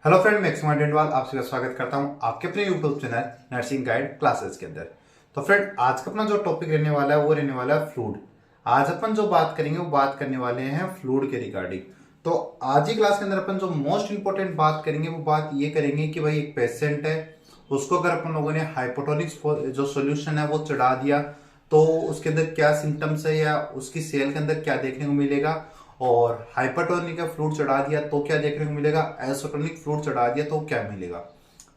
Hello friend, मैं एक्समा डेंडवाल आप सभी का स्वागत करता हूं आपके अपने YouTube channel nursing guide classes के अंदर। तो फ्रेंड, आज का अपना जो टॉपिक रहने वाला है वो रहने वाला है फ्लूइड। आज अपन जो बात करेंगे वो बात करने वाले हैं फ्लूइड के रिगार्डिंग। तो आज ही क्लास के अंदर अपन जो मोस्ट इंपॉर्टेंट बात करेंगे वो बात ये करेंगे कि भाई एक पेशेंट है, उसको अगर अपन लोगों ने हाइपोटोनिक जो सोल्यूशन है वो चढ़ा दिया तो उसके अंदर क्या सिम्टम्स है या उसकी सेल के अंदर क्या देखने को मिलेगा, और हाइपरटोनिक का फ्लूइड चढ़ा दिया तो क्या देखने को मिलेगा, आइसोटोनिक फ्लूइड चढ़ा दिया तो क्या मिलेगा।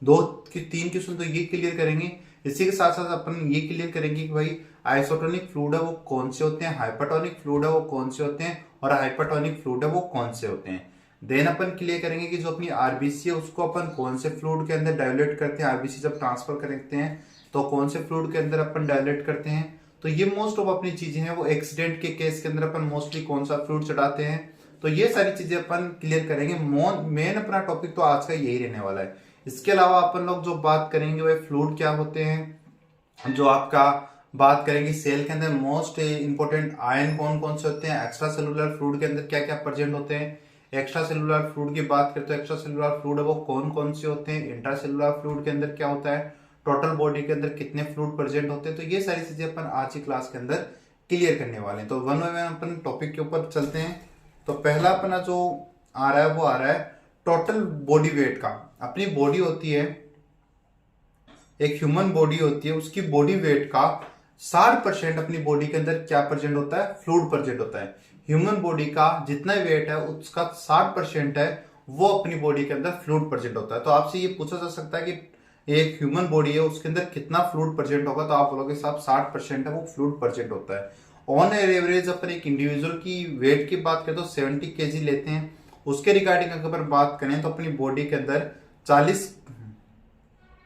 दो की तीन क्वेश्चन तो ये क्लियर करेंगे। इसी के साथ साथ अपन ये क्लियर करेंगे कि भाई आइसोटोनिक फ्लूइड है वो कौन से होते हैं, हाइपरटोनिक फ्लूइड है वो कौन से होते हैं, और हाइपरटोनिक फ्लूइड है वो कौन से होते हैं। देन अपन क्लियर करेंगे कि जो अपनी आरबीसी है उसको अपन कौन से फ्लूइड के अंदर डायलेट करते हैं, आरबीसी जब ट्रांसफर करते हैं तो कौन से फ्लूइड के अंदर अपन डायलेट करते हैं। तो ये मोस्ट ऑफ अपनी चीजें हैं वो एक्सीडेंट के केस के अंदर अपन मोस्टली कौन सा फ्लूइड चढ़ाते हैं। तो ये सारी चीजें अपन क्लियर करेंगे। मेन अपना टॉपिक तो आज का यही रहने वाला है। इसके अलावा अपन लोग जो बात करेंगे वो फ्लूइड क्या होते हैं, जो आपका बात करेंगे सेल के अंदर मोस्ट इंपोर्टेंट आयन कौन कौन से होते हैं, एक्स्ट्रा सेलुलर फ्लूइड के अंदर क्या क्या प्रेजेंट होते हैं। एक्स्ट्रा सेलुलर फ्लूइड की बात करें तो एक्स्ट्रा सेलुलर फ्लूइड है वो कौन कौन से होते हैं, इंट्रा सेलुलर फ्लूइड के अंदर क्या होता है, टोटल बॉडी के अंदर कितने फ्लूइड प्रेजेंट होते हैं। तो ये सारी चीजें अपन आज की क्लास के अंदर क्लियर करने वाले हैं। तो one by one upon topic के ऊपर चलते हैं। तो पहला अपना जो आ रहा है वो आ रहा है टोटल बॉडी वेट का। अपनी बॉडी होती है, एक ह्यूमन बॉडी होती है, उसकी बॉडी वेट का 60% अपनी बॉडी के अंदर क्या प्रेजेंट होता है, फ्लूइड प्रेजेंट होता है। ह्यूमन बॉडी का जितना वेट है उसका 60% है वो अपनी बॉडी के अंदर फ्लूइड प्रेजेंट होता है। तो आपसे ये पूछा जा सकता है कि एक ह्यूमन बॉडी है उसके अंदर कितना फ्लूइड प्रेजेंट होगा, तो आप बोलोगे साहब 60% है वो फ्लूइड प्रेजेंट होता है। ऑन एवरेज अपन एक इंडिविजुअल की वेट की बात करें तो 70 केजी लेते हैं। उसके रिगार्डिंग अगर बात करें तो अपनी बॉडी के अंदर 40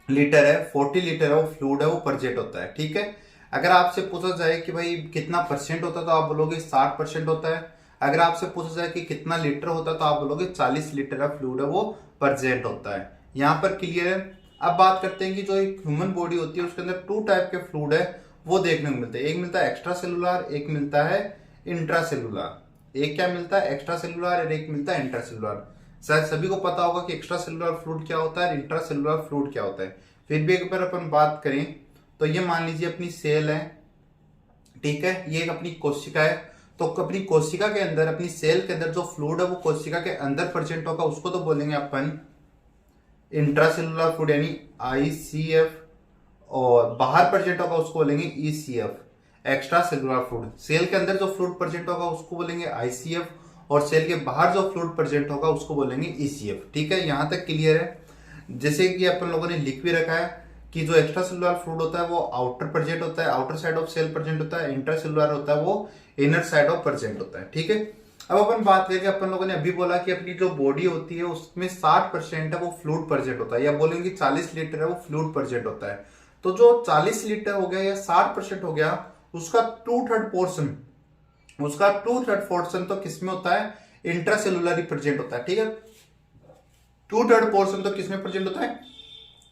लीटर है, 40 लीटर है वो फ्लूइड है वो प्रेजेंट होता है। ठीक है, अगर आपसे पूछा जाए कि भाई कितना परसेंट होता है तो आप बोलोगे 60% होता है। अगर आपसे पूछा जाए कि कितना लीटर होता है तो आप बोलोगे 40 लीटर है फ्लूइड है वो प्रेजेंट होता है। यहाँ पर क्लियर है। अब बात करते हैं कि जो एक ह्यूमन बॉडी होती है उसके अंदर टू टाइप के फ्लूइड है वो देखने को मिलते हैं। एक मिलता है एक्स्ट्रा सेलुलर, एक मिलता है इंट्रा सेलुलर। एक क्या मिलता है, एक्स्ट्रा सेलुलर, और एक मिलता है इंट्रा सेलुलर। शायद सभी को पता होगा कि एक्स्ट्रा सेलुलर फ्लूइड क्या होता है, इंट्रा सेलुलर फ्लूइड क्या होता है। फिर भी एक बार अपन बात करें तो ये मान लीजिए अपनी सेल है, ठीक है, ये एक अपनी कोशिका है। तो अपनी कोशिका के अंदर, अपनी सेल के अंदर जो फ्लूइड है वो कोशिका के अंदर प्रेजेंट होगा, उसको तो बोलेंगे अपन इंट्रासेलुलर फ्लूइड यानी आईसीएफ, और बाहर प्रेजेंट होगा उसको बोलेंगे ECF, extra cellular fluid. Cell के अंदर जो फ्लूइड प्रेजेंट होगा उसको बोलेंगे आईसीएफ, और सेल के बाहर जो फ्लूइड प्रेजेंट होगा उसको बोलेंगे ईसीएफ। ठीक है, यहां तक क्लियर है। जैसे कि अपन लोगों ने लिख भी रखा है कि जो एक्स्ट्रा सेलुलर फ्लूइड होता है वो आउटर प्रेजेंट होता है, outer side of cell present होता है। इंटर सेलुलर होता है वो इनर साइड ऑफ प्रेजेंट होता है। ठीक है, अब अपन बात करेंगे, अपन लोगों ने अभी बोला कि अपनी जो बॉडी होती है उसमें 60% है वो फ्लूइड प्रेजेंट होता है, या बोलेंगे 40 लीटर है वो फ्लूइड प्रेजेंट होता है। तो जो 40 लीटर हो गया या 60% हो गया, उसका 2/3 पोर्शन तो किसमें होता है, इंट्रासेलुलर प्रेजेंट होता है। ठीक है, 2/3 पोर्शन तो किसमें प्रेजेंट होता है,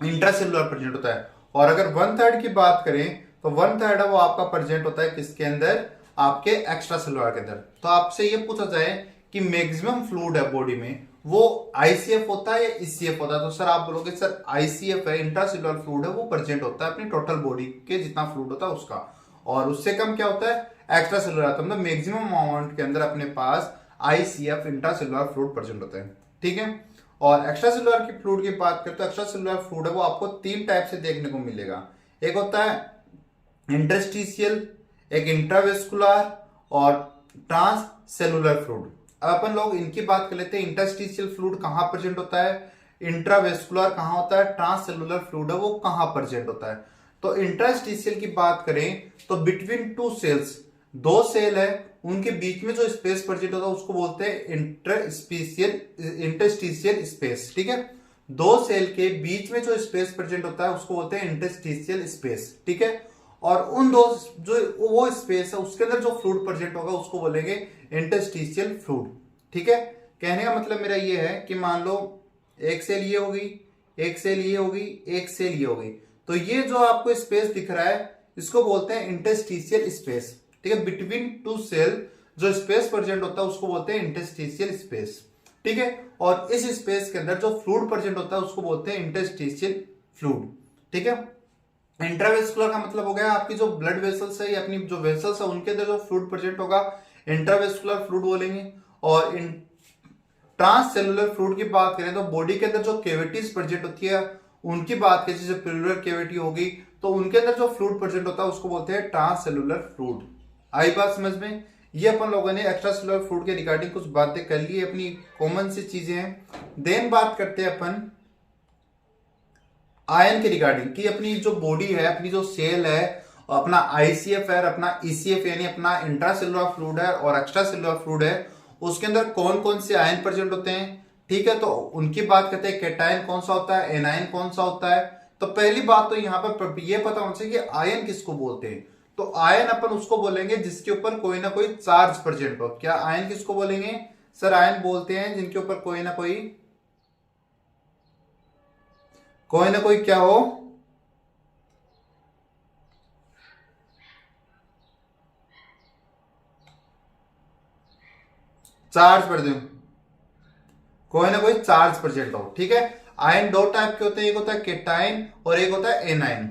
इंट्रासेलुलर प्रेजेंट होता है। और अगर 1/3 की बात करें तो 1/3 है वो आपका प्रेजेंट होता है किसके अंदर, आपके एक्स्ट्रा सेलुलर के अंदर। तो आपसे ये पूछा जाए कि मैक्सिमम फ्लूइड है बॉडी में वो आईसीएफ होता है या ईसीएफ होता है, तो सर आप बोलोगे सर आईसीएफ है, इंट्रासेलुलर फ्लूइड है वो प्रेजेंट होता है अपनी टोटल बॉडी के जितना फ्लूइड होता है उसका, और उससे कम क्या होता है एक्स्ट्रा सेलुलर। तो मतलब मैक्सिमम अमाउंट के अंदर अपने पास आईसीएफ इंट्रासेलुलर फ्लूइड प्रेजेंट होता है। ठीक है, और एक्स्ट्रा सेलुलर की फ्लूइड की बात करें तो एक्स्ट्रा सेलुलर फ्लूइड है वो आपको 3 टाइप से देखने को मिलेगा। एक होता है इंटरस्टिशियल, एक इंट्रावेस्कुलर, और ट्रांस सेलुलर फ्लूइड। अब अपन लोग इनकी बात कर लेते हैं। इंटरस्टिशियल फ्लूइड कहां प्रेजेंट होता है, इंट्रावेस्कुलर कहां होता है, ट्रांस सेलुलर फ्लूइड है वो कहां प्रेजेंट होता है। तो इंटरस्टिशियल की बात करें तो बिटवीन टू सेल्स, दो सेल है उनके बीच में जो स्पेस प्रेजेंट होता है उसको बोलते हैं इंटरस्टिशियल स्पेस। ठीक है, दो सेल के बीच में जो स्पेस प्रेजेंट होता है उसको बोलते हैं इंटरस्टिशियल स्पेस। ठीक है, और उन दो जो वो स्पेस है उसके अंदर जो फ्लूइड प्रेजेंट होगा उसको बोलेंगे इंटरस्टिशियल फ्लूइड। ठीक है, कहने का मतलब मेरा ये है कि मान लो एक सेल ये होगी, एक सेल ये होगी, एक सेल ये होगी, तो ये जो आपको स्पेस दिख रहा है इसको बोलते हैं इंटरस्टिशियल स्पेस। ठीक है, बिटवीन टू सेल जो स्पेस प्रेजेंट होता है उसको बोलते हैं इंटरस्टिशियल स्पेस। ठीक है। और इस स्पेस के अंदर जो फ्लूइड प्रेजेंट होता है उसको बोलते हैं इंटरस्टिशियल फ्लूइड, ठीक है। इंट्रावेस्कुलर का मतलब हो गया आपकी जो ब्लड वेसल्स है या अपनी जो वेसल्स है उनके अंदर जो फ्लूइड प्रेजेंट होगा इंट्रावेस्कुलर फ्लूइड बोलेंगे। और ट्रांससेलुलर फ्लूइड की बात करें तो बॉडी के अंदर जो कैविटीज प्रेजेंट होती है उनकी बात करें, जैसे पिलुलर कैविटी होगी तो उनके अंदर जो फ्लूइड प्रेजेंट होता है उसको बोलते हैं ट्रांससेलुलर फ्लूइड। आई बात समझ में। ये अपन लोगों ने एक्स्ट्रा सेलुलर फ्लूइड के रिगार्डिंग कुछ बातें कर ली, अपनी कॉमन सी चीजें हैं। देन बात करते हैं अपन आयन के रिगार्डिंग कि अपनी जो बॉडी है, अपनी जो सेल है, अपना आईसीएफ है, अपना ईसीएफ यानी अपना इंट्रासेलुलर फ्लूइड है और एक्स्ट्रा सेलुलर फ्लूइड है, उसके अंदर कौन कौन से आयन प्रेजेंट होते हैं, ठीक है। तो उनकी बात करते हैं, कैटायन कौन सा होता है, एनायन कौन सा होता है। तो पहली बात तो यहाँ पर ये पता होना चाहिए कि आयन किसको बोलते हैं। तो आयन अपन उसको बोलेंगे जिसके ऊपर कोई ना कोई चार्ज प्रेजेंट हो। क्या आयन किसको बोलेंगे सर? आयन बोलते हैं जिनके ऊपर कोई ना कोई क्या हो, चार्ज पर दूं, कोई ना कोई चार्ज प्रेजेंट हो, ठीक है। आयन दो टाइप के होते हैं, एक होता है केटाइन और एक होता है एनाइन।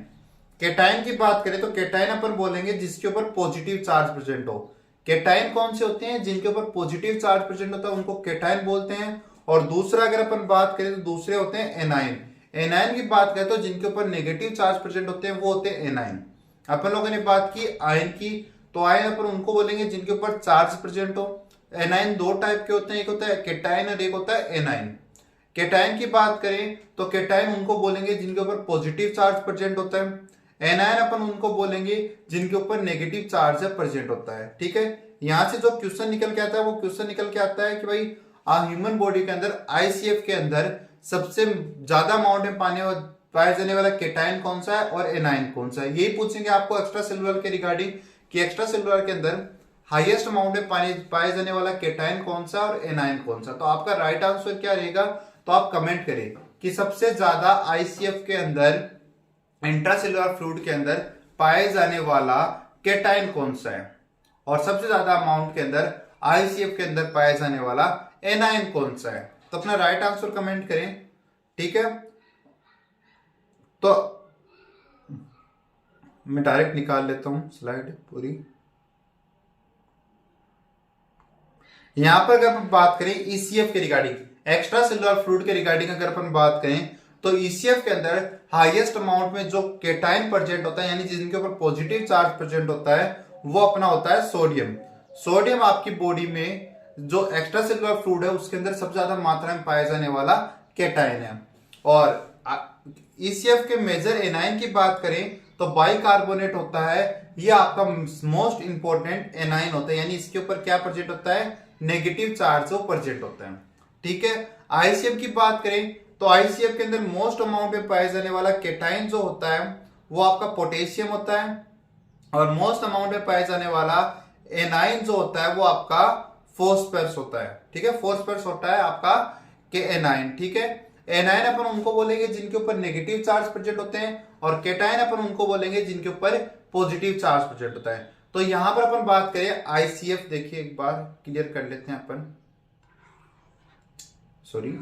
केटाइन की बात करें तो केटाइन अपन बोलेंगे जिसके ऊपर पॉजिटिव चार्ज प्रेजेंट हो। केटाइन कौन से होते हैं? जिनके ऊपर पॉजिटिव चार्ज प्रेजेंट होता है उनको केटाइन बोलते हैं। और दूसरा अगर अपन बात करें तो दूसरे होते हैं एनाइन। एनाइन की बात करें तो जिनके ऊपर नेगेटिव चार्ज प्रेजेंट होते हैं वो होते हैं एनाइन। अपन लोगों ने बात की आयन की, तो आयन अपन उनको बोलेंगे जिनके ऊपर चार्ज प्रेजेंट हो। एनाइन दो टाइप के होते हैं, एक होता है केटाइन और एक होता है एनाइन। केटाइन की बात करें तो केटाइन उनको बोलेंगे जिनके ऊपर पॉजिटिव चार्ज प्रेजेंट होता है। एनायन अपन उनको बोलेंगे जिनके ऊपर नेगेटिव चार्ज प्रेजेंट होता है, ठीक है। यहां से जो क्वेश्चन निकल के आता है वो क्वेश्चन निकल के आता है कि भाई ह्यूमन बॉडी के अंदर आईसीएफ के अंदर सबसे ज्यादा अमाउंट में पाया जाने वाला केटाइन कौन सा है और एनाइन कौन सा है। यही पूछेंगे आपको एक्स्ट्रा सेलुलर के रिगार्डिंग कि एक्स्ट्रा सेलुलर के अंदर हाईएस्ट अमाउंट में पाए जाने वाला केटाइन कौन सा और एनाइन कौन सा। तो आपका राइट आंसर क्या रहेगा? तो आप कमेंट करें कि सबसे ज्यादा आईसीएफ के अंदर, इंट्रासेलुलर फ्लूइड के अंदर पाए जाने वाला केटाइन कौन सा है और सबसे ज्यादा अमाउंट के अंदर आईसीएफ के अंदर पाया जाने वाला एनाइन कौन सा है। तो अपना राइट आंसर कमेंट करें, ठीक है। तो मैं डायरेक्ट निकाल लेता हूं स्लाइड पूरी। यहां पर अगर अपन बात करें ईसीएफ के रिगार्डिंग, एक्स्ट्रा सेलुलर फ्लूइड के रिगार्डिंग अगर अपन बात करें तो ईसीएफ के अंदर हाईएस्ट अमाउंट में जो केटाइन प्रेजेंट होता है यानी जिनके ऊपर पॉजिटिव चार्ज प्रेजेंट होता है वो अपना होता है सोडियम। सोडियम आपकी बॉडी में जो एक्स्ट्रा सेलुलर फ्लूइड है उसके अंदर सबसे ज्यादा मात्रा में पाया जाने वाला केटाइन है। और ईसीएफ के मेजर एनाइन की बात करें तो बाइकार्बोनेट होता है, ये आपका मोस्ट इंपॉर्टेंट एनाइन होता है, यानी इसके ऊपर क्या प्रेजेंट होता है? नेगेटिव चार्ज वो प्रेजेंट होता है, ठीक है। आईसीएफ की बात करें तो आईसीएफ के अंदर मोस्ट अमाउंट में पाया जाने वाला केटाइन जो होता है वो आपका पोटेशियम होता है और मोस्ट अमाउंट में पाया जाने वाला एनाइन जो होता है वो आपका फॉस्फरस होता है, ठीक है। फॉस्फरस होता है आपका के एनाइन, ठीक है। एनाइन अपन उनको बोलेंगे जिनके ऊपर नेगेटिव चार्ज प्रेजेंट होते हैं और केटाइन अपन उनको बोलेंगे जिनके ऊपर पॉजिटिव चार्ज प्रेजेंट होता है। तो यहां पर अपन बात करें आईसीएफ, देखिए एक बार क्लियर कर लेते हैं अपन, सॉरी।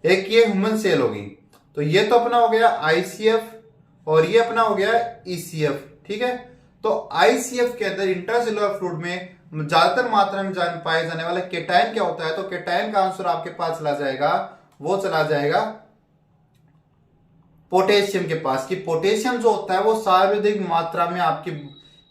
एक ये ह्यूमन सेल होगी, तो ये तो अपना हो गया आईसीएफ और ये अपना हो गया ईसीएफ, ठीक है। तो आईसीएफ के अंदर इंट्रासेलुलर फ्लूइड में ज्यादातर मात्रा में पाया जाने वाला केटाइन क्या होता है? तो केटाइन का आंसर आपके पास चला जाएगा, वो चला जाएगा पोटेशियम के पास। कि पोटेशियम जो होता है वो सर्वाधिक मात्रा में आपकी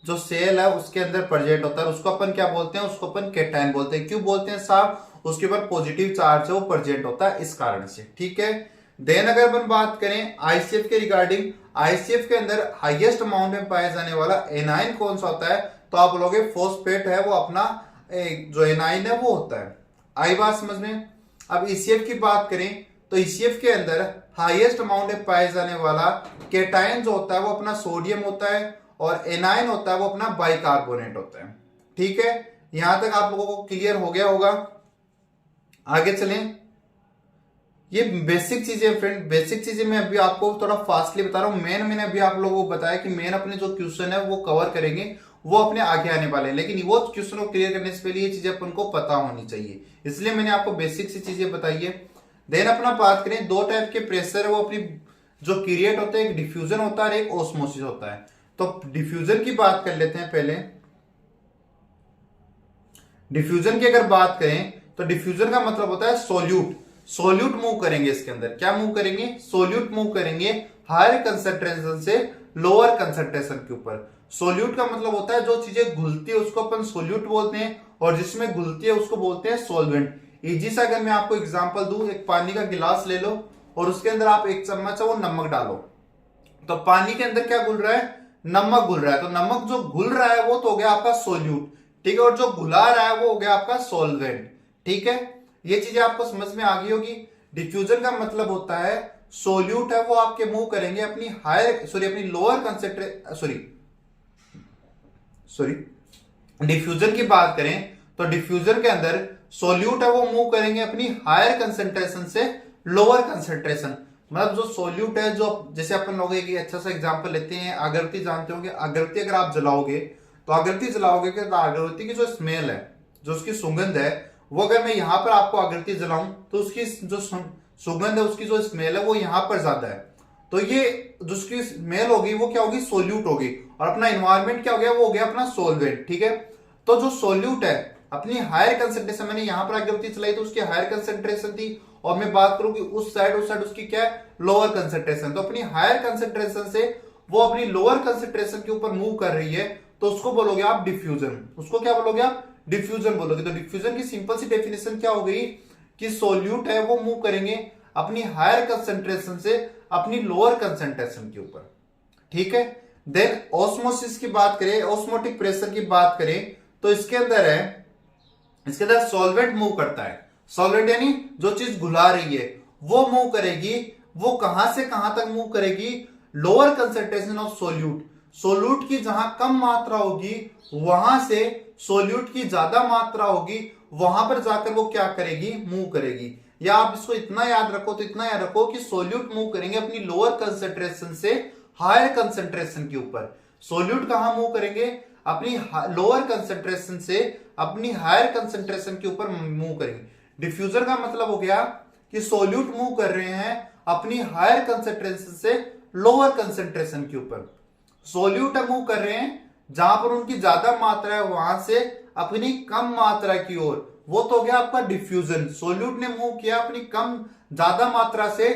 जो सेल है उसके अंदर प्रेजेंट होता है, उसको अपन क्या बोलते हैं? उसको अपन केटाइन बोलते हैं। क्यों बोलते हैं साहब? उसके ऊपर पॉजिटिव चार्ज है वो प्रेजेंट होता है इस कारण से, ठीक है। देन अगर अपन बात करें आईसीएफ के रिगार्डिंग, आईसीएफ के अंदर हाईएस्ट अमाउंट में पाया जाने वाला एनाइन कौन सा होता है? तो आप बोलोगे फॉस्फेट है वो अपना जो एनाइन है वो होता है। आई बात समझ में। अब ईसीएफ की बात करें तो ईसीएफ के अंदर हाईएस्ट अमाउंट में पाए जाने वाला केटाइन जो होता है वो अपना सोडियम होता है और एनाइन होता है वो अपना बाइकार्बोनेट होता है, ठीक है। यहां तक आप लोगों को क्लियर हो गया होगा। आगे चलें। ये बेसिक चीजें फ्रेंड, बेसिक चीजें मैं अभी आपको थोड़ा फास्टली बता रहा हूँ। मैंने अभी आप लोगों को बताया कि मेन अपने जो क्वेश्चन है वो कवर करेंगे, वो अपने आगे आने वाले हैं, लेकिन वो क्वेश्चन को क्लियर करने से पहले ये चीजें अपन को पता होनी चाहिए, इसलिए मैंने आपको बेसिक सी चीजें बताई है। देन अपना बात करें, दो टाइप के प्रेशर है वो अपनी जो क्रिएट होता है, एक डिफ्यूजन होता है और एक ऑस्मोसिस होता है। तो डिफ्यूजन की बात कर लेते हैं पहले। डिफ्यूजन की अगर बात करें तो डिफ्यूजन का मतलब होता है सोल्यूट, सोल्यूट मूव करेंगे इसके अंदर, क्या मूव करेंगे, सोल्यूट मूव करेंगे हायर कंसंट्रेशन से लोअर कंसंट्रेशन के ऊपर। सोल्यूट का मतलब होता है जो चीजें घुलती है उसको अपन सोल्यूट बोलते हैं, और जिसमें घुलती है उसको बोलते हैं सोलवेंट। इजी सा अगर मैं आपको एग्जांपल दूं, एक पानी का गिलास ले लो और उसके अंदर आप एक चम्मच है वो नमक डालो, तो पानी के अंदर क्या घुल रहा है, नमक घुल रहा है। तो नमक जो घुल रहा है वो तो हो गया आपका सोल्यूट, ठीक है, और जो घुला रहा है वो हो गया आपका सॉल्वेंट, ठीक है। ये चीजें आपको समझ में आ गई होगी। डिफ्यूजन का मतलब होता है सोल्यूट है वो आपके मूव करेंगे अपनी अपनी लोअर सॉरी डिफ्यूजन की बात करें तो डिफ्यूजन के अंदर सोल्यूट है वो मूव करेंगे अपनी हायर कंसेंट्रेशन से लोअर कंसेंट्रेशन। मतलब जो सोल्यूट है, जो जैसे अपन लोग एक अच्छा सा एग्जांपल लेते हैं, अगरबत्ती जानते होंगे, अगरबत्ती अगर आप जलाओगे तो अगरबत्ती की जो स्मेल है, जो उसकी सुगंध है, वो अगर मैं यहां पर आपको अगरबत्ती जलाऊं तो उसकी जो सुगंध है, उसकी जो स्मेल है वो यहां पर ज्यादा है। तो ये जो उसकी स्मेल होगी वो क्या होगी, सोल्यूट होगी, और अपना इन्वायरमेंट क्या हो गया, वो हो गया अपना सोलवेंट, ठीक है। तो जो सोल्यूट है अपनी हायर कंसेंट्रेशन, मैंने यहां पर अगरबत्ती चलाई तो उसकी हायर कंसेंट्रेशन थी, और मैं बात करूं कि उस साइड उसकी क्या है, लोअर कंसेंट्रेशन। तो अपनी हायर कंसेंट्रेशन से वो अपनी लोअर कंसेंट्रेशन के ऊपर मूव कर रही है, तो उसको बोलोगे आप डिफ्यूजन। उसको क्या बोलोगे आप, डिफ्यूजन बोलोगे। तो डिफ्यूजन की सिंपल सी डेफिनेशन क्या हो गई कि सोल्यूट है वो मूव करेंगे अपनी हायर कंसेंट्रेशन से अपनी लोअर कंसेंट्रेशन के ऊपर, ठीक है। देन ऑस्मोसिस की बात करें, ऑस्मोटिक प्रेशर की बात करें, तो इसके अंदर सॉल्वेंट मूव करता है। सॉल्वेंट यानी जो चीज घुला रही है वो मूव करेगी, वो कहां से कहां तक मूव करेगी, lower concentration of solute. Solute की जहां कम मात्रा होगी वहां से सोल्यूट की ज्यादा मात्रा होगी, वहां पर जाकर वो क्या करेगी, मूव करेगी। या आप इसको इतना याद रखो कि सोल्यूट मूव करेंगे अपनी लोअर कंसेंट्रेशन से हायर कंसेंट्रेशन के ऊपर। सोल्यूट कहां मूव करेंगे, अपनी लोअर कंसेंट्रेशन से अपनी हायर कंसेंट्रेशन के ऊपर मूव करेंगे। डिफ्यूजर का मतलब हो गया कि सोल्यूट मूव कर रहे हैं अपनी हायर कंसेंट्रेशन से लोअर कंसेंट्रेशन के ऊपर। सोल्यूट मूव कर रहे हैं जहां पर उनकी ज्यादा मात्रा है वहां से अपनी कम मात्रा की ओर, वो तो हो गया आपका डिफ्यूजन। सोल्यूट ने मूव किया अपनी ज्यादा मात्रा से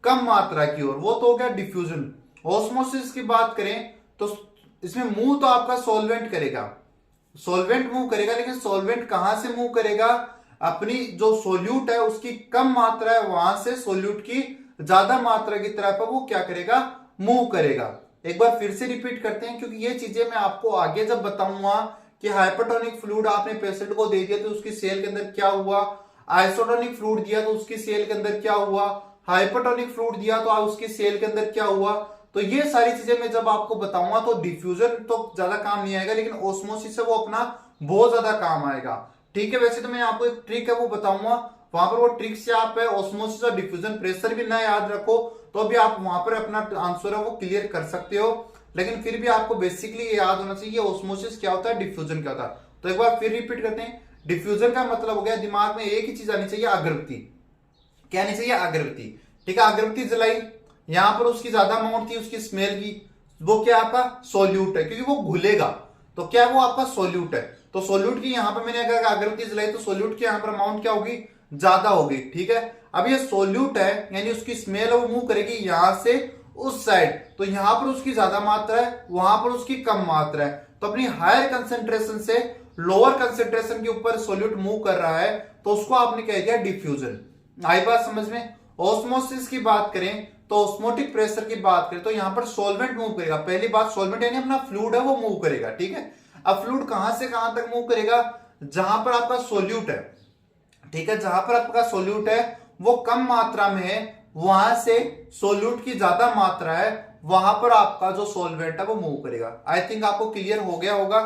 कम मात्रा की ओर, वो तो हो गया डिफ्यूजन। ऑस्मोसिस की बात करें तो इसमें मूव तो आपका सॉल्वेंट करेगा, लेकिन सॉल्वेंट कहां से मूव करेगा, अपनी जो सोल्यूट है उसकी कम मात्रा है वहां से सोल्यूट की ज्यादा मात्रा की तरफ वो क्या करेगा, मूव करेगा। एक बार फिर से रिपीट करते हैं, क्योंकि ये चीजें मैं आपको आगे जब बताऊंगा कि हाइपरटोनिक फ्लूइड आपने पेशेंट को दे दिया तो उसकी सेल के अंदर क्या हुआ, आइसोटोनिक फ्लूइड दिया तो उसकी सेल के अंदर क्या हुआ, हाइपरटोनिक फ्लूइड दिया तो उसकी सेल के अंदर क्या हुआ, तो ये सारी चीजें मैं जब आपको बताऊंगा तो डिफ्यूजन तो ज्यादा काम नहीं आएगा, लेकिन ऑस्मोसिस से वो अपना बहुत ज्यादा काम आएगा, ठीक है। वैसे तो मैं आपको एक ट्रिक है वो बताऊंगा, वहां पर वो ट्रिक से आप ऑस्मोसिस और डिफ्यूजन प्रेशर भी ना याद रखो तो भी आप वहां पर अपना आंसर है वो क्लियर कर सकते हो, लेकिन फिर भी आपको बेसिकली ये याद होना चाहिए ऑस्मोसिस क्या होता है, डिफ्यूजन क्या होता है। तो एक बार फिर रिपीट करते हैं, डिफ्यूजन का मतलब हो गया, दिमाग में एक ही चीज आनी चाहिए, अगरबत्ती। क्या आनी चाहिए, अगरबत्ती, ठीक है। अगरबत्ती जलाई, यहां पर उसकी ज्यादा अमाउंट थी उसकी स्मेल की, वो क्या आपका सोल्यूट है, क्योंकि वो घुलेगा तो क्या वो आपका सोल्यूट है। तो सोल्यूट की यहां पर मैंने अगर अगरबत्ती जलाई तो सोल्यूट की यहां पर अमाउंट क्या होगी, ज्यादा होगी, ठीक है। अब ये सोल्यूट है यानी उसकी स्मेल है वो मूव करेगी यहां से उस साइड, तो यहां पर उसकी ज्यादा मात्रा है वहां पर उसकी कम मात्रा है, तो अपनी हायर कंसेंट्रेशन से लोअर कंसेंट्रेशन के ऊपर सोल्यूट मूव कर रहा है, तो उसको आपने कह दिया डिफ्यूजन। आई बात समझ में। ऑस्मोसिस की बात करें तो ऑस्मोटिक प्रेशर की बात करें तो यहां पर सॉल्वेंट मूव करेगा। पहली बात, सॉल्वेंट यानी अपना फ्लूइड है वो मूव करेगा, ठीक है। अब फ्लूइड कहां से कहां तक मूव करेगा, जहां पर आपका सोल्यूट है, ठीक है, जहां पर आपका सोल्यूट है वो कम मात्रा में है, वहां से सोल्यूट की ज्यादा मात्रा है, वहां पर आपका जो सॉल्वेंट है वो मूव करेगा। आई थिंक आपको क्लियर हो गया होगा।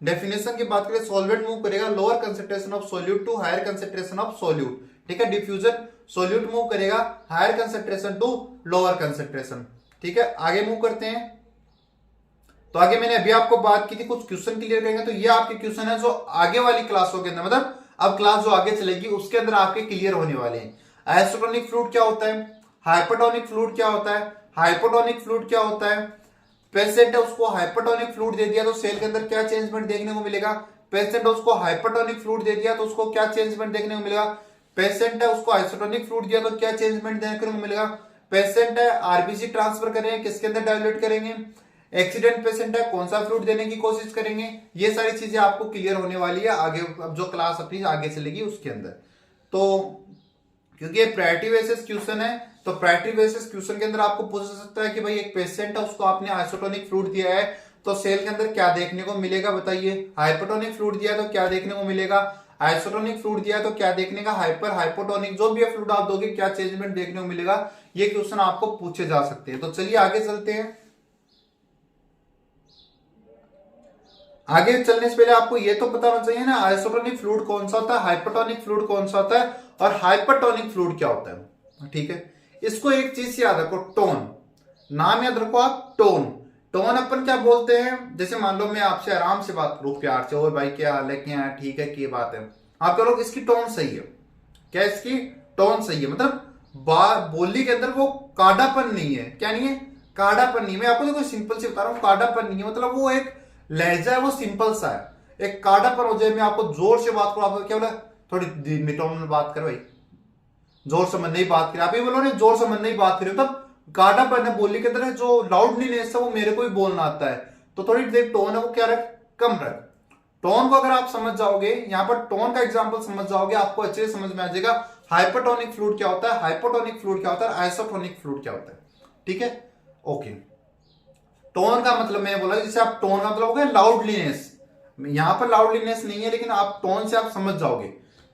डेफिनेशन की बात करें, सॉल्वेंट मूव करेगा lower concentration of solute to higher concentration of solute, ठीक है। डिफ्यूजन सोल्यूट मूव करेगा higher concentration to lower concentration. ठीक है, आगे मूव करते हैं। तो आगे मैंने अभी आपको बात की थी, कुछ क्वेश्चन क्लियर करेंगे। तो ये आपके क्वेश्चन है जो आगे वाली क्लासों के अंदर, मतलब अब क्लास जो आगे चलेगी उसके अंदर आपके क्लियर होने वाले हैं। आइसोटोनिक फ्लूइड क्या होता है, हाइपोटोनिक फ्लूइड क्या होता है, हाइपोटोनिक फ्लूइड क्या होता है, पेशेंट है उसको हाइपोटोनिक फ्लूइड दे दिया तो सेल के अंदर क्या चेंजमेंट देखने को मिलेगा, पेशेंट है उसको हाइपोटोनिक फ्लूइड दे दिया तो उसको क्या चेंजमेंट देखने को मिलेगा, पेशेंट है उसको आइसोटोनिक फ्लूइड दिया तो क्या चेंजमेंट देखने को मिलेगा, पेशेंट है आरबीसी ट्रांसफर करेंगे किसके अंदर डायल्यूट करेंगे, एक्सीडेंट पेशेंट है कौन सा फ्लूइड देने की कोशिश करेंगे। ये सारी चीजें आपको क्लियर होने वाली है आगे, अब जो क्लास अपनी आगे चलेगी उसके अंदर। तो क्योंकि ये प्रायोरिटी बेसिस क्वेश्चन है, तो प्रायोरिटी बेसिस क्वेश्चन के अंदर आपको पूछ सकता है कि भाई एक पेशेंट है उसको आपने आइसोटोनिक फ्लूइड दिया है तो सेल के अंदर क्या देखने को मिलेगा बताइए, हाइपोटोनिक फ्लूइड दिया तो क्या देखने को मिलेगा, आइसोटोनिक फ्लूइड दिया तो क्या देखने का, हाइपर हाइपोटोनिक जो भी फ्लूइड आप दोगे क्या चेंजमेंट देखने को मिलेगा। ये क्वेश्चन आपको पूछे जा सकते हैं। तो चलिए आगे चलते हैं। आगे चलने से पहले आपको ये तो पता होना चाहिए ना आइसोटोनिक फ्लूइड कौन सा होता है, हाइपोटोनिक फ्लूइड कौन सा होता है और हाइपरटोनिक फ्लूइड क्या होता है। ठीक है, इसको एक चीज याद रखो, टोन, नाम याद रखो आप, टोन। टोन अपन क्या बोलते हैं, जैसे मान लो मैं आपसे आराम से बात करूं प्यार से, और भाई क्या हाल है, क्या है, ठीक है, की बात है, आप कह लो इसकी टोन सही है, क्या इसकी टोन सही है, मतलब बोली के अंदर वो काढ़ापन नहीं है, क्या नहीं है, काढ़ापन नहीं। मैं आपको देखो सिंपल से बता रहा हूँ, काढ़ापन नहीं है, मतलब वो एक लहजा है, वो सिंपल सा है। एक काढ़ापन हो जाए, मैं आपको जोर से बात करूं, आपको क्या बोला, थोड़ी मिटोन में बात करो भाई, जोर से मन नहीं बात करें, आप ये बोलो नहीं जोर से मन नहीं बात करें, तब गाढ़ापन है बोली के अंदर, जो लाउडलीनेस है वो मेरे को भी बोलना आता है, तो थोड़ी देर टोन है वो क्या रख, कम रख। टोन को अगर आप समझ जाओगे, यहां पर टोन का एग्जांपल समझ जाओगे, आपको अच्छे से समझ में आ जाएगा हाइपरटोनिक फ्लूइड क्या होता है, हाइपोटोनिक फ्लूइड क्या होता है, आइसोटोनिक फ्लूइड क्या होता है। ठीक है, ओके। टोन का मतलब मैं बोला, जैसे आप टोन का मतलब हो गया लाउडलीनेस, यहां पर लाउडलीनेस नहीं है लेकिन आप टोन से आप समझ जाओगे।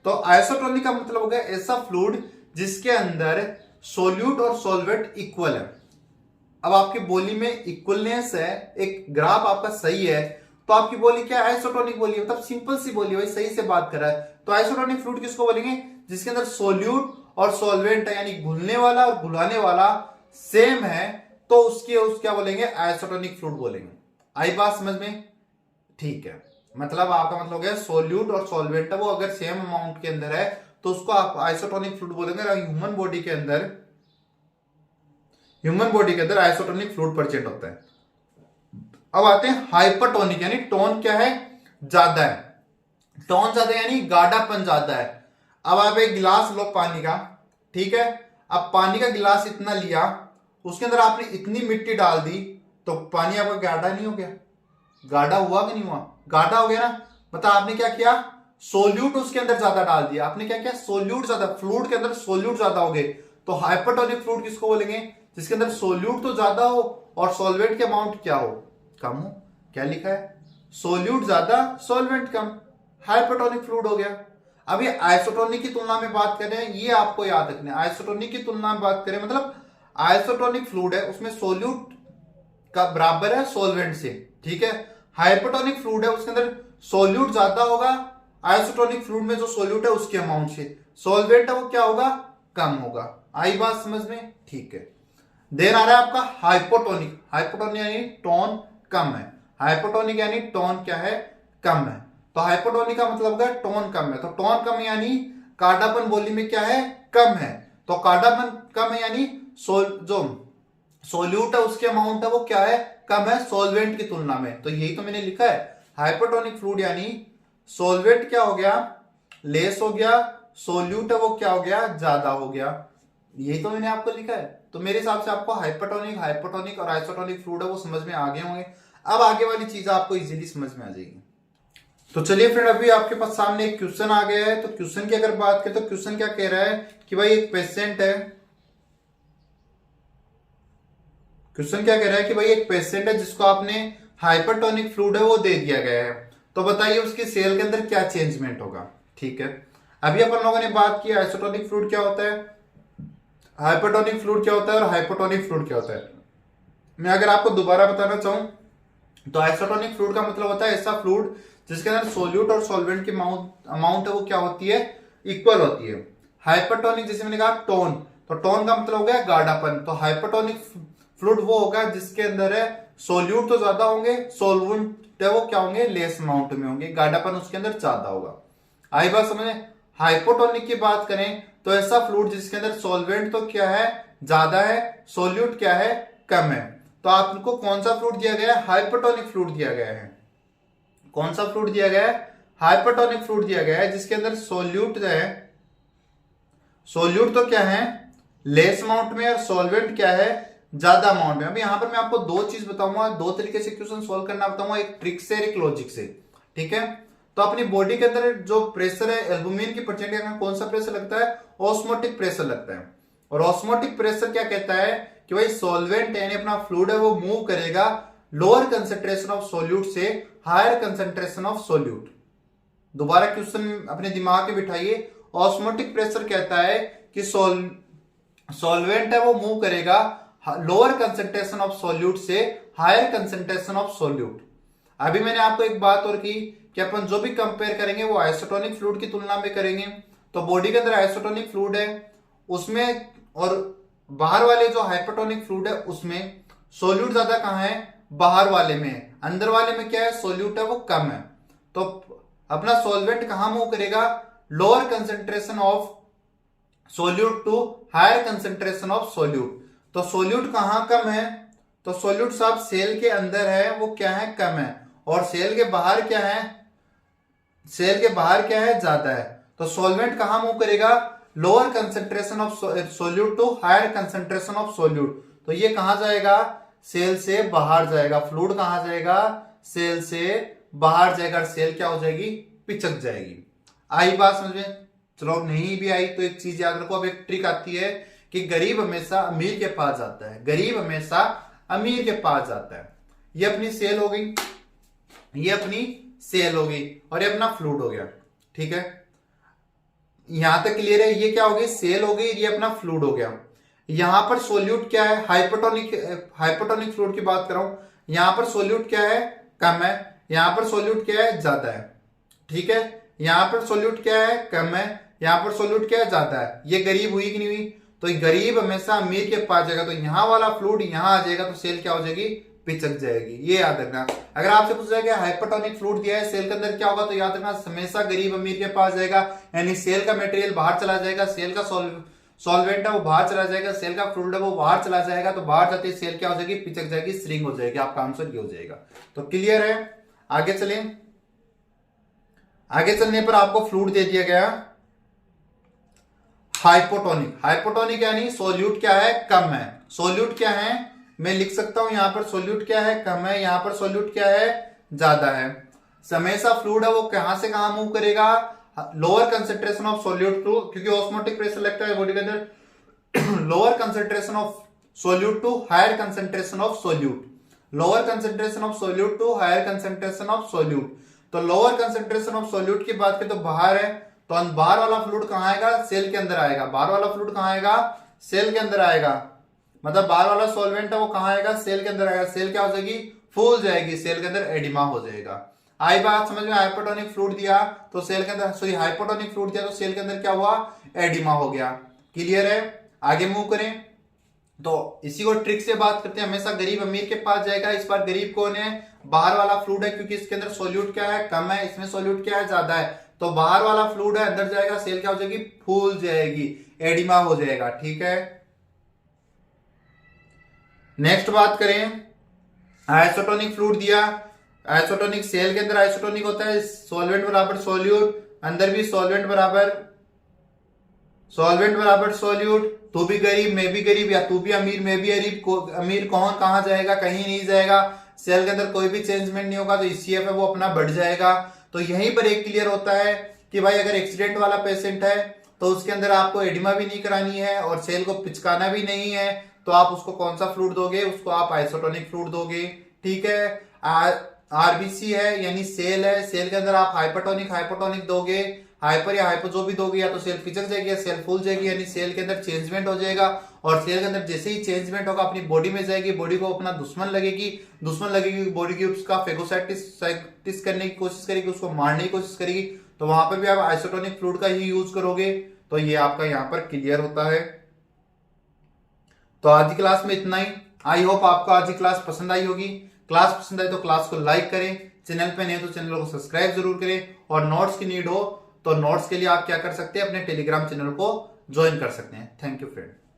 तो आइसोटोनिक का मतलब हो गया ऐसा फ्लूइड जिसके अंदर सोल्यूट और सॉल्वेंट इक्वल है। अब आपकी बोली में इक्वलनेस है, एक ग्राफ आपका सही है, तो आपकी बोली क्या है, आइसोटोनिक बोली है, मतलब सिंपल सी बोली है, सही से बात कर रहा है। तो आइसोटोनिक फ्लूइड किसको बोलेंगे, जिसके अंदर सोल्यूट और सॉल्वेंट है, यानी घुलने वाला और घुलाने वाला सेम है, तो उसके क्या बोलेंगे, आइसोटोनिक फ्लूइड बोलेंगे। आई बात समझ में, ठीक है, मतलब आपका मतलब हो गया सोल्यूट और सॉल्वेंट है वो अगर सेम अमाउंट के अंदर है तो उसको आप आइसोटोनिक फ्लूइड बोलेंगे। ह्यूमन बॉडी के अंदर आइसोटोनिक फ्लूइड प्रेजेंट होता है। अब आते हैं हाइपरटोनिक, यानी टोन क्या है, ज्यादा है, टोन ज्यादा यानी गाढ़ापन ज्यादा है। अब आप एक गिलास लो पानी का, ठीक है, अब पानी का गिलास इतना लिया, उसके अंदर आपने इतनी मिट्टी डाल दी, तो पानी आपका गाढ़ा नहीं हो गया, गाढ़ा हुआ कि नहीं हुआ, गाढ़ा हो गया ना। मतलब आपने क्या किया, सोल्यूट उसके अंदर ज्यादा डाल दिया, आपने क्या किया, सोल्यूट ज्यादा, फ्लूइड के अंदर सोल्यूट ज्यादा हो गए। तो हाइपरटोनिक फ्लूइड किसको बोलेंगे, जिसके अंदर सोल्यूट तो ज्यादा हो और सॉल्वेंट के अमाउंट क्या हो, कम हो। क्या लिखा है, सोल्यूट ज्यादा सॉल्वेंट कम, हाइपरटोनिक फ्लूइड हो गया। अभी आइसोटोनिक की तुलना में बात करें, ये आपको याद रखना है, आइसोटोनिक की तुलना में बात करें, मतलब आइसोटोनिक फ्लूइड है उसमें सोल्यूट का बराबर है सॉल्वेंट से, ठीक है। हाइपरटोनिक फ्लूइड है उसके अंदर सोल्यूट ज्यादा होगा, आइसोटोनिक फ्लूइड में जो सोल्यूट है उसके अमाउंट से, सॉल्वेंट है वो क्या होगा, कम होगा। आई बात समझ में, ठीक है। देन आ रहा है आपका हाइपोटोनिक, हाइपोटोनिक यानी टोन कम है, हाइपोटोनिक यानी टोन क्या है, कम है। तो हाइपोटोनिक का मतलब है टोन कम है, तो टोन कम यानी काढ़ापन बोली में क्या है, कम है। तो काढ़ापन कम है यानी जो सोल्यूट है उसके अमाउंट है वो क्या है, कम है सॉल्वेंट की तुलना में। तो यही तो मैंने लिखा है, हाइपोटोनिक फ्लूइड यानी सॉल्वेंट क्या हो गया, लेस हो गया, सोल्यूट है वो क्या हो गया, ज्यादा हो गया। यही तो मैंने आपको लिखा है। तो मेरे हिसाब से आपको हाइपोटोनिक, हाइपोटोनिक और आइसोटोनिक फ्लूइड है वो समझ में आ गए होंगे। अब आगे वाली चीज आपको इजीली समझ में आ जाएगी। तो चलिए फ्रेंड, अभी आपके पास सामने एक क्वेश्चन आ गया है। तो क्वेश्चन की अगर बात करें तो क्वेश्चन क्या कह रहा है कि भाई एक पेशेंट है, क्वेश्चन क्या कह रहा है कि भाई एक पेशेंट है जिसको आपने हाइपरटोनिक फ्लूइड है वो दे दिया गया है, तो बताइए उसकी सेल के अंदर क्या चेंजमेंट होगा। ठीक है, अभी अपन लोगों ने बात की आइसोटोनिक फ्लूइड क्या होता है, हाइपरटोनिक फ्लूइड क्या होता है और हाइपोटोनिक फ्लूइड क्या होता है। मैं अगर आपको दोबारा बताना चाहूं तो आइसोटोनिक फ्लूइड का मतलब होता है ऐसा फ्लूइड जिसके अंदर सोल्यूट और सॉल्वेंट की अमाउंट है वो क्या होती है, इक्वल होती है। हाइपरटोनिक जैसे मैंने कहा टोन, तो टोन का मतलब हो गया गाढ़ापन। तो हाइपरटोनिक फ्लूइड वो होगा जिसके अंदर है सोल्यूट तो ज्यादा होंगे, सोलवेंट है वो क्या होंगे, लेस अमाउंट में होंगे, गाढ़ापन उसके अंदर ज्यादा होगा। आई बात समझे। हाइपोटोनिक की बात करें तो ऐसा फ्लूइड जिसके अंदर सॉल्वेंट तो क्या है, ज्यादा है, सोल्यूट क्या है, कम है। तो आपको कौन सा फ्लूइड दिया गया है, हाइपोटोनिक फ्लूइड दिया गया है। कौन सा फ्लूइड दिया गया है, हाइपोटोनिक फ्लूइड दिया गया है, जिसके अंदर सोल्यूट है, सोल्यूट तो क्या है लेस अमाउंट में, और सॉल्वेंट क्या है ज्यादा अमाउंट में। अभी यहां पर मैं आपको दो चीज बताऊंगा, दो तरीके से क्वेश्चन सॉल्व करना बताऊंगा, एक ट्रिक से एक लॉजिक से, ठीक है। तो अपनी बॉडी के अंदर जो प्रेशर है, एल्बुमिन की परसेंटेज में कौन सा प्रेशर लगता है, ऑस्मोटिक प्रेशर लगता है। और ऑस्मोटिक प्रेशर क्या कहता है कि भाई सॉल्वेंट यानी अपना फ्लूइड है वो मूव करेगा लोअर कंसेंट्रेशन ऑफ सोल्यूट से हायर कंसेंट्रेशन ऑफ सोल्यूट। दोबारा क्वेश्चन अपने दिमाग में बिठाइए। ऑस्मोटिक प्रेशर कहता है कि सॉल्वेंट है वो मूव करेगा लोअर कंसेंट्रेशन ऑफ सोल्यूट से हायर कंसेंट्रेशन ऑफ सोल्यूट। अभी मैंने आपको एक बात और की कि अपन जो भी कंपेयर करेंगे वो आइसोटोनिक फ्लूइड की तुलना में करेंगे। तो बॉडी के अंदर आइसोटोनिक फ्लूइड है उसमें, और बाहर वाले जो हाइपोटोनिक फ्लूइड है उसमें सोल्यूट ज्यादा कहां है, बाहर वाले में। अंदर वाले में क्या है, सोल्यूट है वो कम है। तो अपना सॉल्वेंट कहां मूव करेगा, lower concentration of solute to higher concentration of solute. तो सोल्यूट कहां कम है, तो सोल्यूट साहब सेल के अंदर है वो क्या है, कम है, और सेल के बाहर क्या है, सेल के बाहर क्या है, ज्यादा है। तो सॉल्वेंट कहां मूव करेगा, lower concentration of solute to higher concentration of solute. तो ये कहां जाएगा, सेल से बाहर जाएगा। फ्लूइड कहां जाएगा, सेल से बाहर जाएगा, सेल क्या हो जाएगी, पिचक जाएगी। आई बात समझ में। चलो नहीं भी आई तो एक चीज याद रखो, अब एक ट्रिक आती है कि गरीब हमेशा अमीर के पास जाता है, गरीब हमेशा अमीर के पास जाता है। ये अपनी सेल हो गई, ये अपनी सेल हो गई, और ये अपना फ्लूइड हो गया, ठीक है। यहां तक क्लियर है, ये क्या हो गई, सेल हो गई, ये अपना फ्लूइड हो गया। यहां पर सोल्यूट क्या है, हाइपोटोनिक फ्लूइड की बात कर रहा हूं। यहां पर सोल्यूट क्या है, कम है, यहां पर सोल्यूट क्या है, ज्यादा है, ठीक है। यहां पर सोल्यूट क्या है, कम है, यहां पर सोल्यूट क्या है, ज्यादा है। ये गरीब हुई कि नहीं हुई, तो गरीब हमेशा अमीर के पास जाएगा, तो यहां वाला फ्लूइड यहां आ जाएगा, तो सेल क्या हो जाएगी, पिचक जाएगी। ये याद रखना। अगर आपसे पूछा जाए कि हाइपोटोनिक फ्लूइड दिया है सेल के अंदर क्या होगा, तो याद रखना हमेशा गरीब अमीर के पास जाएगा, यानी सेल का मटेरियल बाहर चला जाएगा, सेल का सॉल्वेंट है वो बाहर चला जाएगा, सेल का फ्लूइड है वो बाहर चला जाएगा, तो बाहर जाते ही सेल क्या हो जाएगी, पिचक जाएगी, श्रिंक हो जाएगी। आपका आंसर ये हो जाएगा। तो क्लियर है, आगे चलें। आगे चलने पर आपको फ्लूइड दे दिया गया हाइपोटोनिक। हाइपोटोनिक यानी सोल्यूट क्या है, कम है। सोल्यूट क्या है, मैं लिख सकता हूं यहां पर सोल्यूट क्या है, कम है, यहां पर सोल्यूट क्या है, ज्यादा है। हमेशा फ्लूइड है वो कहां से कहां मूव करेगा, lower concentration of solute to, क्योंकि ऑस्मोटिक प्रेशर लगता है बॉडी के अंदर, lower concentration of solute to higher concentration of solute, lower concentration of solute to higher concentration of solute. तो लोअर कंसेंट्रेशन ऑफ सोल्यूट की बात करें तो बाहर है, तो बाहर वाला फ्लूइड कहां आएगा, सेल के अंदर आएगा। बाहर वाला फ्लूइड कहां आएगा, सेल के अंदर आएगा, मतलब बाहर वाला सॉल्वेंट है वो कहां आएगा, सेल के अंदर आएगा। सेल क्या हो जाएगी, फूल जाएगी, सेल के अंदर एडिमा हो जाएगा। आई बात समझ में। हाइपोटोनिक फ्लूइड दिया तो सेल के अंदर, सॉरी हाइपोटोनिक फ्लूइड दिया तो सेल के अंदर क्या हुआ, एडिमा हो गया। क्लियर है, आगे मूव करें। तो इसी को ट्रिक से बात करते हैं, हमेशा गरीब अमीर के पास जाएगा। इस बार गरीब कौन है, बाहर वाला फ्लूइड है, क्योंकि इसके अंदर सोल्यूट क्या है, कम है, इसमें सोल्यूट क्या है, ज्यादा है। तो बाहर वाला फ्लूइड है अंदर जाएगा, सेल क्या हो जाएगी, फूल जाएगी, एडिमा हो जाएगा, ठीक है। नेक्स्ट बात करें, आइसोटोनिक फ्लूइड दिया। आइसोटोनिक सेल के अंदर आइसोटोनिक होता है, सॉल्वेंट बराबर सोल्यूट, अंदर भी सॉल्वेंट बराबर सोल्यूट। तू भी गरीब मैं भी गरीब, या तू भी अमीर मैं भी अमीर, कौन कहां जाएगा, कहीं नहीं जाएगा। सेल के अंदर कोई भी चेंजमेंट नहीं होगा, तो ईसीएफ है वो अपना बढ़ जाएगा। तो यहीं पर एक क्लियर होता है कि भाई अगर एक्सीडेंट वाला पेशेंट है तो उसके अंदर आपको एडिमा भी नहीं करानी है और सेल को पिचकाना भी नहीं है, तो आप उसको कौन सा फ्लूइड दोगे, उसको आप आइसोटोनिक फ्लूइड दोगे, ठीक है। आरबीसी है यानी सेल है, सेल के अंदर आप हाइपोटोनिक दोगे, हाइपर या हाइपो जो भी दोगे, या तो सेल पिचक जाएगी या सेल फूल जाएगी, यानी सेल के अंदर चेंजमेंट हो जाएगा। और सेल के अंदर जैसे ही चेंजमेंट होगा अपनी बॉडी में जाएगी, बॉडी को अपना दुश्मन लगेगी, बॉडी की उसका फेगोसाइटिस करने की कोशिश करेगी, उसको मारने की कोशिश करेगी। तो वहां पर भी आप आइसोटोनिक फ्लूइड का ही यूज करोगे, तो ये आपका यहाँ पर क्लियर होता है। तो आज की क्लास में इतना ही। आई होप आपको आज की क्लास पसंद आई होगी। क्लास पसंद आई तो क्लास को लाइक करें, चैनल पे नहीं तो चैनल को सब्सक्राइब जरूर करें, और नोट्स की नीड हो तो नोट्स के लिए आप क्या कर सकते हैं, अपने टेलीग्राम चैनल को ज्वाइन कर सकते हैं। Thank you friend.